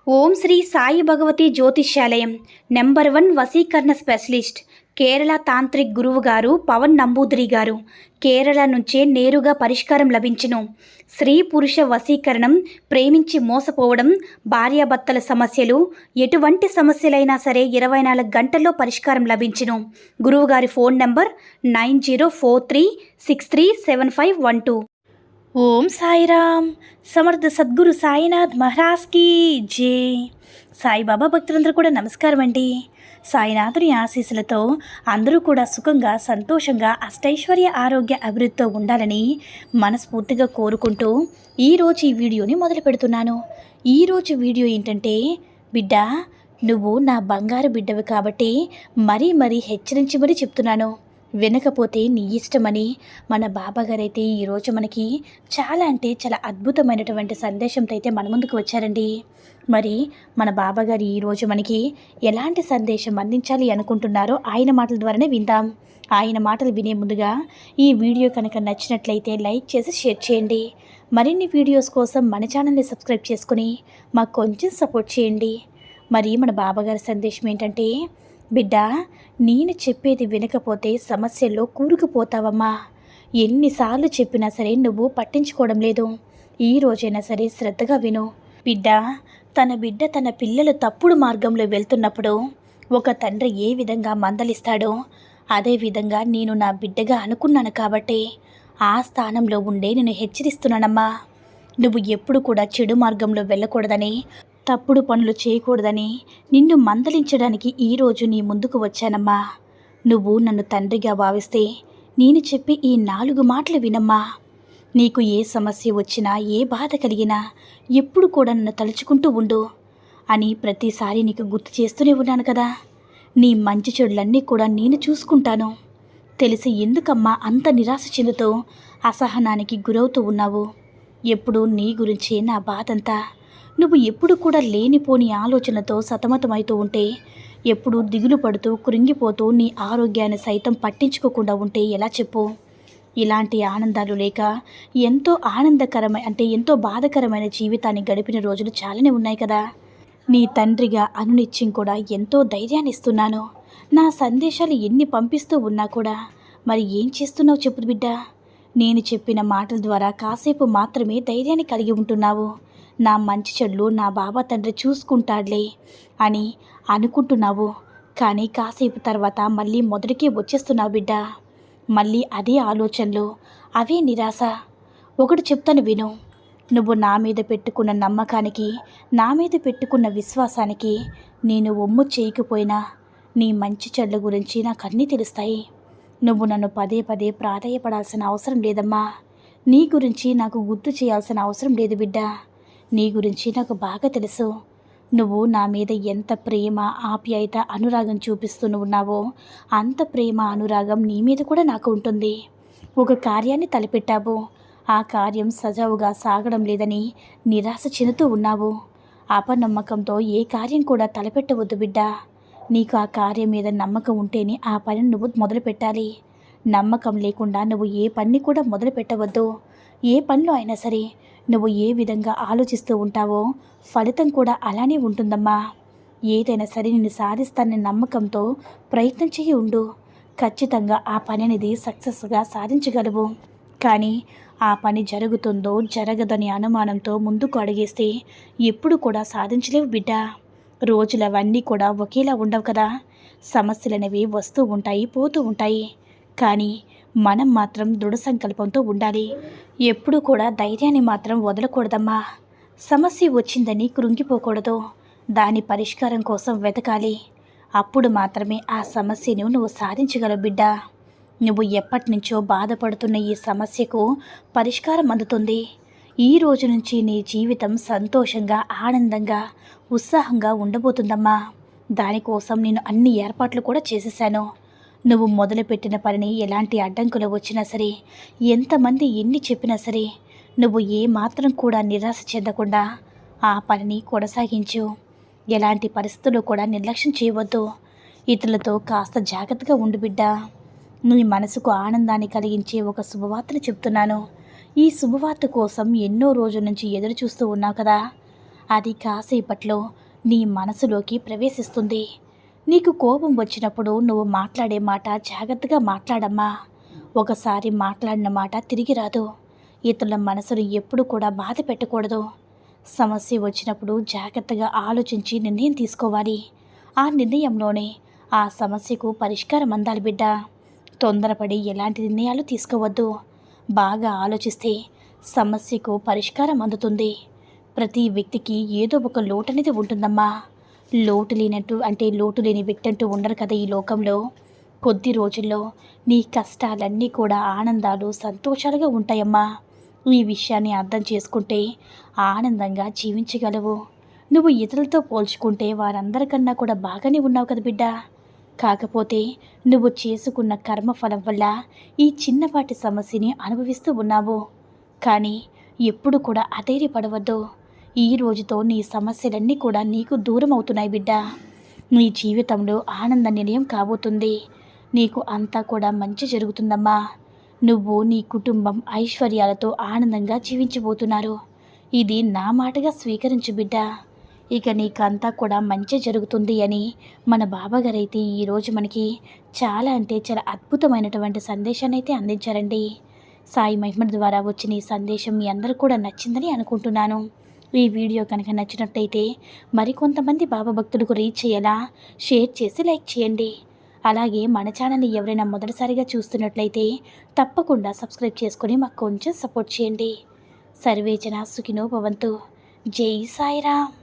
ఓం శ్రీ సాయి భగవతి జ్యోతిష్యాలయం నెంబర్ 1 వశీకరణ specialist Kerala tantric గురువు గారు పవన్ నంబూదిరి గారు. కేరళ నుంచే నేరుగా పరిష్కారం లభించును. స్త్రీ పురుష వశీకరణం, ప్రేమించి మోసపోవడం, భార్యాభర్తల సమస్యలు, ఎటువంటి సమస్యలైనా సరే 24 గంటల్లో పరిష్కారం లభించును. గురువుగారి ఫోన్ నంబర్ 9043637512. ఓం సాయిరామ్. సమర్థ సద్గురు సాయినాథ్ మహారాజ్కి జై. సాయిబాబా భక్తులందరూ కూడా నమస్కారం అండి. సాయినాథుని ఆశీస్సులతో అందరూ కూడా సుఖంగా, సంతోషంగా, అష్టైశ్వర్య, ఆరోగ్య, అభివృద్ధితో ఉండాలని మనస్ఫూర్తిగా కోరుకుంటూ ఈరోజు ఈ వీడియోని మొదలు పెడుతున్నాను. ఈరోజు వీడియో ఏంటంటే, బిడ్డ, నువ్వు నా బంగారు బిడ్డవి కాబట్టి మరీ హెచ్చరించి మరీ చెప్తున్నాను. వినకపోతే నీ ఇష్టమని మన బాబాగారైతే ఈరోజు మనకి చాలా అద్భుతమైనటువంటి సందేశంతో అయితే మన ముందుకు వచ్చారండి. మరి మన బాబాగారు ఈరోజు మనకి ఎలాంటి సందేశం అందించాలి అనుకుంటున్నారో ఆయన మాటల ద్వారానే విందాం. ఆయన మాటలు వినే ముందుగా ఈ వీడియో కనుక నచ్చినట్లయితే లైక్ చేసి షేర్ చేయండి. మరిన్ని వీడియోస్ కోసం మన ఛానల్ని సబ్స్క్రైబ్ చేసుకుని మాకు కొంచెం సపోర్ట్ చేయండి. మరి మన బాబాగారి సందేశం ఏంటంటే, బిడ్డ, నేను చెప్పేది వినకపోతే సమస్యల్లో కూరుకుపోతావమ్మా. ఎన్నిసార్లు చెప్పినా సరే నువ్వు పట్టించుకోవడం లేదు. ఈ రోజైనా సరే శ్రద్ధగా విను. బిడ్డ, తన పిల్లలు తప్పుడు మార్గంలో వెళ్తున్నప్పుడు ఒక తండ్రి ఏ విధంగా మందలిస్తాడో అదేవిధంగా నేను నా బిడ్డగా అనుకున్నాను కాబట్టి ఆ స్థానంలో ఉండే నేను హెచ్చరిస్తున్నానమ్మా. నువ్వు ఎప్పుడు కూడా చెడు మార్గంలో వెళ్ళకూడదని, తప్పుడు పనులు చేయకూడదని నిన్ను మందలించడానికి ఈరోజు నీ ముందుకు వచ్చానమ్మా. నువ్వు నన్ను తండ్రిగా భావిస్తే నేను చెప్పే ఈ 4 మాటలు వినమ్మా. నీకు ఏ సమస్య వచ్చినా, ఏ బాధ కలిగినా ఎప్పుడు కూడా నన్ను తలుచుకుంటూ ఉండు అని ప్రతిసారి నీకు గుర్తు చేస్తూనే ఉన్నాను కదా. నీ మంచి చెడులన్నీ కూడా నేను చూసుకుంటాను. తెలిసి ఎందుకమ్మా అంత నిరాశ చెందుతూ అసహనానికి గురవుతూ ఉన్నావు? ఎప్పుడు నీ గురించి నా బాధంతా. నువ్వు ఎప్పుడు కూడా లేనిపోని ఆలోచనతో సతమతమవుతూ ఉంటే, ఎప్పుడు దిగులు పడుతూ కృంగిపోతూ నీ ఆరోగ్యాన్ని సైతం పట్టించుకోకుండా ఉంటే ఎలా చెప్పు? ఇలాంటి ఆనందాలు లేక ఎంతో బాధకరమైన జీవితాన్ని గడిపిన రోజులు చాలానే ఉన్నాయి కదా. నీ తండ్రిగా అనునిత్యం కూడా ఎంతో ధైర్యాన్ని ఇస్తున్నాను. నా సందేశాలు ఎన్ని పంపిస్తూ ఉన్నా కూడా మరి ఏం చేస్తున్నావు చెప్పు బిడ్డ? నేను చెప్పిన మాటల ద్వారా కాసేపు మాత్రమే ధైర్యాన్ని కలిగి ఉంటున్నావు. నా మంచి చెడులు నా బాబా తండ్రి చూసుకుంటాడులే అని అనుకుంటున్నావు. కానీ కాసేపు తర్వాత మళ్ళీ మొదటికే వచ్చేస్తున్నావు బిడ్డ. మళ్ళీ అదే ఆలోచనలు, అవే నిరాశ. ఒకటి చెప్తాను విను. నువ్వు నా మీద పెట్టుకున్న నమ్మకానికి, నా మీద పెట్టుకున్న విశ్వాసానికి నేను ఒమ్ము చేయకపోయినా నీ మంచి చెడ్ల గురించి నాకు అన్నీ తెలుస్తాయి. నువ్వు నన్ను పదే ప్రాధేయపడాల్సిన అవసరం లేదమ్మా. నీ గురించి నాకు గుర్తు చేయాల్సిన అవసరం లేదు బిడ్డ. నీ గురించి నాకు బాగా తెలుసు. నువ్వు నా మీద ఎంత ప్రేమ, ఆప్యాయత, అనురాగం చూపిస్తూ ఉన్నావో అంత ప్రేమ, అనురాగం నీ మీద కూడా నాకు ఉంటుంది. ఒక కార్యాన్ని తలపెట్టావు, ఆ కార్యం సజావుగా సాగడం లేదని నిరాశ చెందుతూ ఉన్నావు. అపనమ్మకంతో ఏ కార్యం కూడా తలపెట్టవద్దు బిడ్డ. నీకు ఆ కార్యం మీద నమ్మకం ఉంటేనే ఆ పనిని నువ్వు మొదలు పెట్టాలి. నమ్మకం లేకుండా నువ్వు ఏ పని కూడా మొదలు పెట్టవద్దు. ఏ పనిలో అయినా సరే నువ్వు ఏ విధంగా ఆలోచిస్తూ ఉంటావో ఫలితం కూడా అలానే ఉంటుందమ్మా. ఏదైనా సరే నిన్ను సాధిస్తానని నమ్మకంతో ప్రయత్నం చేయి ఉండు. ఖచ్చితంగా ఆ పని అనేది సక్సెస్గా సాధించగలవు. కానీ ఆ పని జరుగుతుందో జరగదని అనుమానంతో ముందుకు అడిగేస్తే ఎప్పుడు కూడా సాధించలేవు బిడ్డ. రోజులు అవన్నీ కూడా ఒకేలా ఉండవు కదా. సమస్యలనేవి వస్తూ ఉంటాయి, పోతూ ఉంటాయి. కానీ మనం మాత్రం దృఢ సంకల్పంతో ఉండాలి. ఎప్పుడు కూడా ధైర్యాన్ని మాత్రం వదలకూడదమ్మా. సమస్య వచ్చిందని కృంగిపోకూడదు. దాని పరిష్కారం కోసం వెతకాలి. అప్పుడు మాత్రమే ఆ సమస్యను నువ్వు సాధించగలవు బిడ్డ. నువ్వు ఎప్పటి నుంచో బాధపడుతున్న ఈ సమస్యకు పరిష్కారం అందుతుంది. ఈ రోజు నుంచి నీ జీవితం సంతోషంగా, ఆనందంగా, ఉత్సాహంగా ఉండబోతుందమ్మా. దానికోసం నేను అన్ని ఏర్పాట్లు కూడా చేసేసాను. నువ్వు మొదలుపెట్టిన పనిని ఎలాంటి అడ్డంకులు వచ్చినా సరే, ఎంతమంది ఎన్ని చెప్పినా సరే, నువ్వు ఏ మాత్రం కూడా నిరాశ చెందకుండా ఆ పనిని కొనసాగించు. ఎలాంటి పరిస్థితుల్లో కూడా నిర్లక్ష్యం చేయవద్దు. ఇతరులతో కాస్త జాగ్రత్తగా ఉండు బిడ్డ. నీ మనసుకు ఆనందాన్ని కలిగించే ఒక శుభవార్తను చెప్తున్నాను. ఈ శుభవార్త కోసం ఎన్నో రోజుల నుంచి ఎదురు చూస్తూ ఉన్నావు కదా. అది కాసేపట్లో నీ మనసులోకి ప్రవేశిస్తుంది. నీకు కోపం వచ్చినప్పుడు నువ్వు మాట్లాడే మాట జాగ్రత్తగా మాట్లాడమ్మా. ఒకసారి మాట్లాడిన మాట తిరిగి రాదు. ఇతరుల మనసును ఎప్పుడు కూడా బాధ పెట్టకూడదు. సమస్య వచ్చినప్పుడు జాగ్రత్తగా ఆలోచించి నిర్ణయం తీసుకోవాలి. ఆ నిర్ణయంలోనే ఆ సమస్యకు పరిష్కారం అందాలి బిడ్డ. తొందరపడి ఎలాంటి నిర్ణయాలు తీసుకోవద్దు. బాగా ఆలోచిస్తే సమస్యకు పరిష్కారం అందుతుంది. ప్రతి వ్యక్తికి ఏదో ఒక లోటు అనేది ఉంటుందమ్మా. లోటు లేని వ్యక్తి అంటూ ఉండరు కదా ఈ లోకంలో. కొద్ది రోజుల్లో నీ కష్టాలన్నీ కూడా ఆనందాలు, సంతోషాలుగా ఉంటాయమ్మా. ఈ విషయాన్ని అర్థం చేసుకుంటే ఆనందంగా జీవించగలవు. నువ్వు ఇతరులతో పోల్చుకుంటే వారందరికన్నా కూడా బాగానే ఉన్నావు కదా బిడ్డ. కాకపోతే నువ్వు చేసుకున్న కర్మఫలం వల్ల ఈ చిన్నపాటి సమస్యని అనుభవిస్తూ ఉన్నావు. కానీ ఎప్పుడు కూడా అధైర్యపడవద్దు. ఈ రోజుతో నీ సమస్యలన్నీ కూడా నీకు దూరం అవుతున్నాయి బిడ్డ. నీ జీవితంలో ఆనంద నిలయం కాబోతుంది. నీకు అంతా కూడా మంచి జరుగుతుందమ్మా. నువ్వు నీ కుటుంబం ఐశ్వర్యాలతో ఆనందంగా జీవించబోతున్నారు. ఇది నా మాటగా స్వీకరించు బిడ్డ. ఇక నీకంతా కూడా మంచి జరుగుతుంది అని మన బాబాగారైతే ఈరోజు మనకి చాలా అద్భుతమైనటువంటి సందేశాన్ని అయితే అందించారండి. సాయి మహిమ ద్వారా వచ్చిన ఈ సందేశం మీ అందరూ కూడా నచ్చిందని అనుకుంటున్నాను. ఈ వీడియో కనుక నచ్చినట్లయితే మరికొంతమంది బాబా భక్తులకు రీచ్ అయ్యేలా షేర్ చేసి లైక్ చేయండి. అలాగే మన ఛానల్ని ఎవరైనా మొదటిసారిగా చూస్తున్నట్లయితే తప్పకుండా సబ్స్క్రైబ్ చేసుకొని మాకు కొంచెం సపోర్ట్ చేయండి. సర్వేజన సుఖినో భవంతు. జై సాయిరామ్.